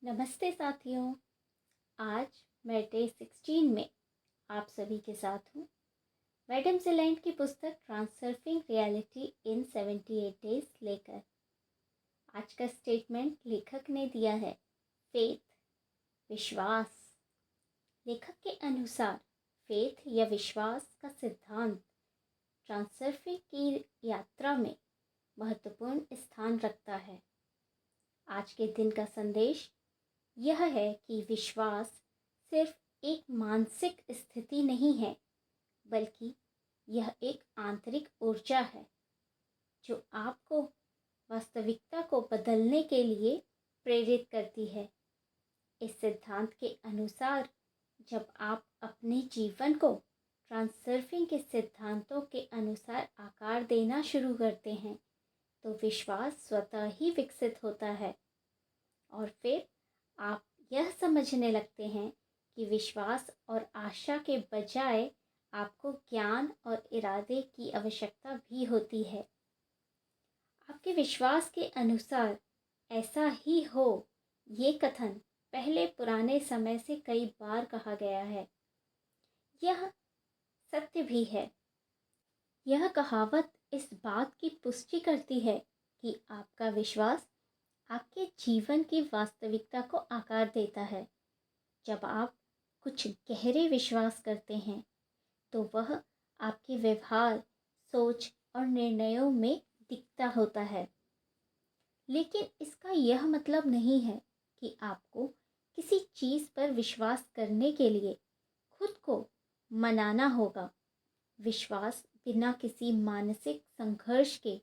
नमस्ते साथियों। आज मैं डे 16 में आप सभी के साथ हूँ। मैडम जिलैंड की पुस्तक ट्रांसर्फिंग रियलिटी इन 78 डेज लेकर। आज का स्टेटमेंट लेखक ने दिया है फेथ, विश्वास। लेखक के अनुसार फेथ या विश्वास का सिद्धांत ट्रांसर्फिंग की यात्रा में महत्वपूर्ण स्थान रखता है। आज के दिन का संदेश यह है कि विश्वास सिर्फ एक मानसिक स्थिति नहीं है, बल्कि यह एक आंतरिक ऊर्जा है जो आपको वास्तविकता को बदलने के लिए प्रेरित करती है। इस सिद्धांत के अनुसार जब आप अपने जीवन को ट्रांसर्फिंग के सिद्धांतों के अनुसार आकार देना शुरू करते हैं, तो विश्वास स्वतः ही विकसित होता है और फिर आप यह समझने लगते हैं कि विश्वास और आशा के बजाय आपको ज्ञान और इरादे की आवश्यकता भी होती है। आपके विश्वास के अनुसार ऐसा ही हो, ये कथन पहले पुराने समय से कई बार कहा गया है। यह सत्य भी है। यह कहावत इस बात की पुष्टि करती है कि आपका विश्वास आपके जीवन की वास्तविकता को आकार देता है। जब आप कुछ गहरे विश्वास करते हैं, तो वह आपके व्यवहार, सोच और निर्णयों में दिखता होता है। लेकिन इसका यह मतलब नहीं है कि आपको किसी चीज़ पर विश्वास करने के लिए खुद को मनाना होगा। विश्वास बिना किसी मानसिक संघर्ष के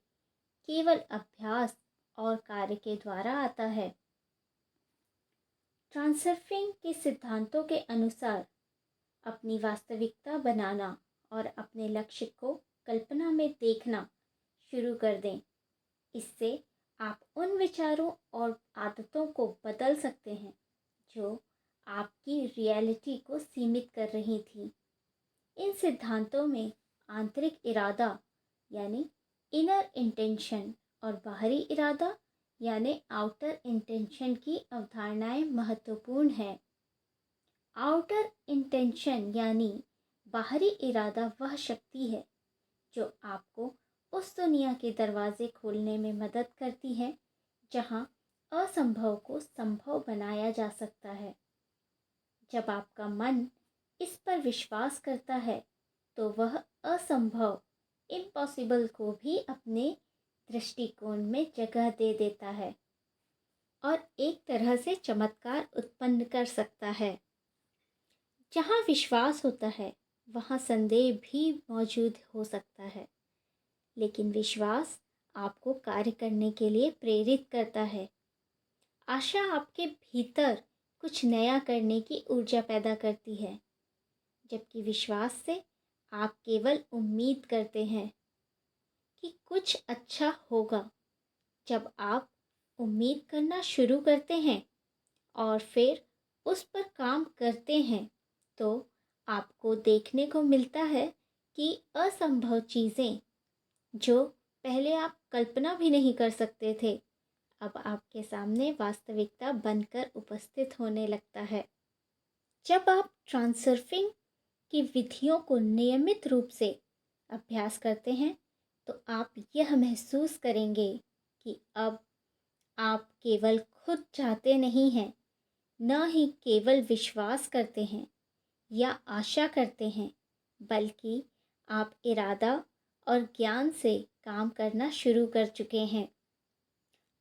केवल अभ्यास और कार्य के द्वारा आता है। ट्रांसर्फिंग के सिद्धांतों के अनुसार अपनी वास्तविकता बनाना और अपने लक्ष्य को कल्पना में देखना शुरू कर दें। इससे आप उन विचारों और आदतों को बदल सकते हैं जो आपकी रियलिटी को सीमित कर रही थी। इन सिद्धांतों में आंतरिक इरादा यानी इनर इंटेंशन और बाहरी इरादा यानी आउटर इंटेंशन की अवधारणाएं महत्वपूर्ण है। आउटर इंटेंशन यानी बाहरी इरादा वह शक्ति है जो आपको उस दुनिया के दरवाजे खोलने में मदद करती है जहां असंभव को संभव बनाया जा सकता है। जब आपका मन इस पर विश्वास करता है, तो वह असंभव, इम्पॉसिबल को भी अपने दृष्टिकोण में जगह दे देता है और एक तरह से चमत्कार उत्पन्न कर सकता है। जहाँ विश्वास होता है, वहाँ संदेह भी मौजूद हो सकता है, लेकिन विश्वास आपको कार्य करने के लिए प्रेरित करता है। आशा आपके भीतर कुछ नया करने की ऊर्जा पैदा करती है, जबकि विश्वास से आप केवल उम्मीद करते हैं कि कुछ अच्छा होगा। जब आप उम्मीद करना शुरू करते हैं और फिर उस पर काम करते हैं, तो आपको देखने को मिलता है कि असंभव चीज़ें जो पहले आप कल्पना भी नहीं कर सकते थे, अब आपके सामने वास्तविकता बनकर उपस्थित होने लगता है। जब आप ट्रांसर्फिंग की विधियों को नियमित रूप से अभ्यास करते हैं, तो आप यह महसूस करेंगे कि अब आप केवल खुद चाहते नहीं हैं, न ही केवल विश्वास करते हैं या आशा करते हैं, बल्कि आप इरादा और ज्ञान से काम करना शुरू कर चुके हैं।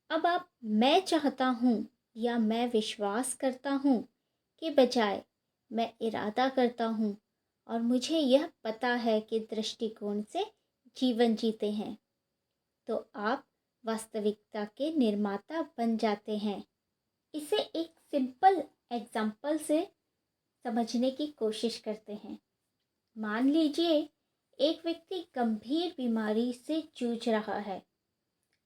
अब आप मैं चाहता हूँ या मैं विश्वास करता हूँ के बजाय मैं इरादा करता हूँ और मुझे यह पता है कि दृष्टिकोण से जीवन जीते हैं, तो आप वास्तविकता के निर्माता बन जाते हैं। इसे एक सिंपल एग्जाम्पल से समझने की कोशिश करते हैं। मान लीजिए एक व्यक्ति गंभीर बीमारी से जूझ रहा है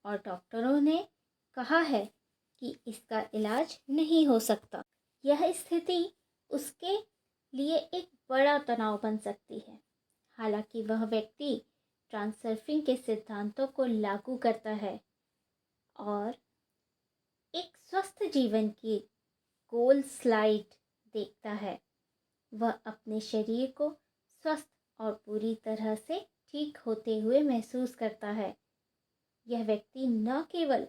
और डॉक्टरों ने कहा है कि इसका इलाज नहीं हो सकता। यह स्थिति उसके लिए एक बड़ा तनाव बन सकती है। हालांकि वह व्यक्ति ट्रांसर्फिंग के सिद्धांतों को लागू करता है और एक स्वस्थ जीवन की गोल स्लाइड देखता है। वह अपने शरीर को स्वस्थ और पूरी तरह से ठीक होते हुए महसूस करता है। यह व्यक्ति न केवल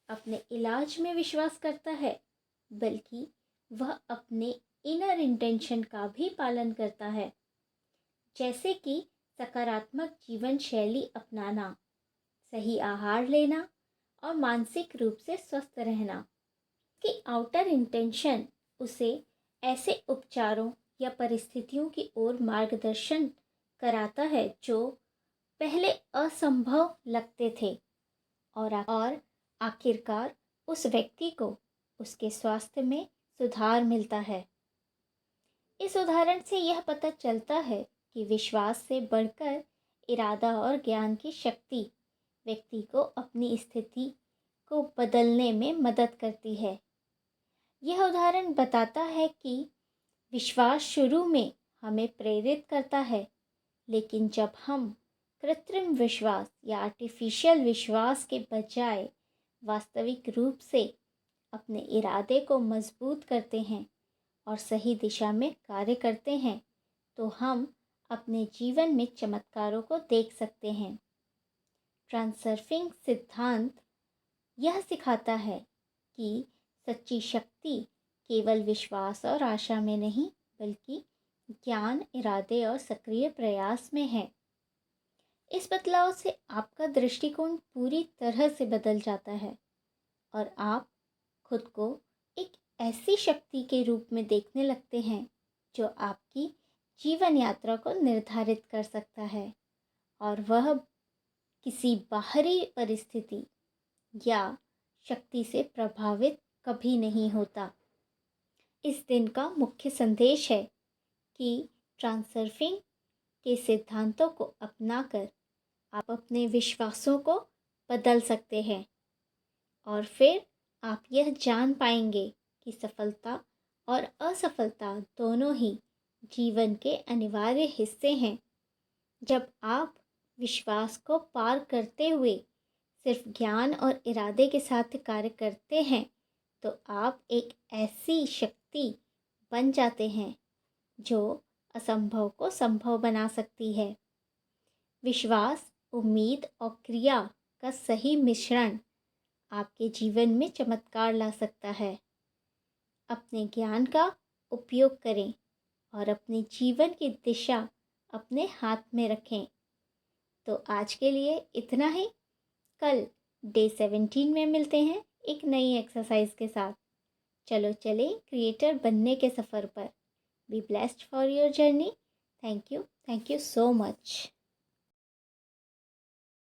अपने इलाज में विश्वास करता है, बल्कि वह अपने इनर इंटेंशन का भी पालन करता है, जैसे कि सकारात्मक जीवन शैली अपनाना, सही आहार लेना और मानसिक रूप से स्वस्थ रहना। कि आउटर इंटेंशन उसे ऐसे उपचारों या परिस्थितियों की ओर मार्गदर्शन कराता है जो पहले असंभव लगते थे, और आखिरकार उस व्यक्ति को उसके स्वास्थ्य में सुधार मिलता है। इस उदाहरण से यह पता चलता है कि विश्वास से बढ़कर इरादा और ज्ञान की शक्ति व्यक्ति को अपनी स्थिति को बदलने में मदद करती है। यह उदाहरण बताता है कि विश्वास शुरू में हमें प्रेरित करता है, लेकिन जब हम कृत्रिम विश्वास या आर्टिफिशियल विश्वास के बजाय वास्तविक रूप से अपने इरादे को मजबूत करते हैं और सही दिशा में कार्य करते हैं, तो हम अपने जीवन में चमत्कारों को देख सकते हैं। ट्रांसर्फिंग सिद्धांत यह सिखाता है कि सच्ची शक्ति केवल विश्वास और आशा में नहीं, बल्कि ज्ञान, इरादे और सक्रिय प्रयास में है। इस बदलाव से आपका दृष्टिकोण पूरी तरह से बदल जाता है और आप खुद को एक ऐसी शक्ति के रूप में देखने लगते हैं जो आपकी जीवन यात्रा को निर्धारित कर सकता है, और वह किसी बाहरी परिस्थिति या शक्ति से प्रभावित कभी नहीं होता। इस दिन का मुख्य संदेश है कि ट्रांसर्फिंग के सिद्धांतों को अपनाकर आप अपने विश्वासों को बदल सकते हैं, और फिर आप यह जान पाएंगे कि सफलता और असफलता दोनों ही जीवन के अनिवार्य हिस्से हैं। जब आप विश्वास को पार करते हुए सिर्फ ज्ञान और इरादे के साथ कार्य करते हैं, तो आप एक ऐसी शक्ति बन जाते हैं जो असंभव को संभव बना सकती है। विश्वास, उम्मीद और क्रिया का सही मिश्रण आपके जीवन में चमत्कार ला सकता है। अपने ज्ञान का उपयोग करें और अपने जीवन की दिशा अपने हाथ में रखें। तो आज के लिए इतना ही। कल डे 17 में मिलते हैं एक नई एक्सरसाइज के साथ। चलो चलें क्रिएटर बनने के सफ़र पर। Be blessed for your journey. Thank you so much.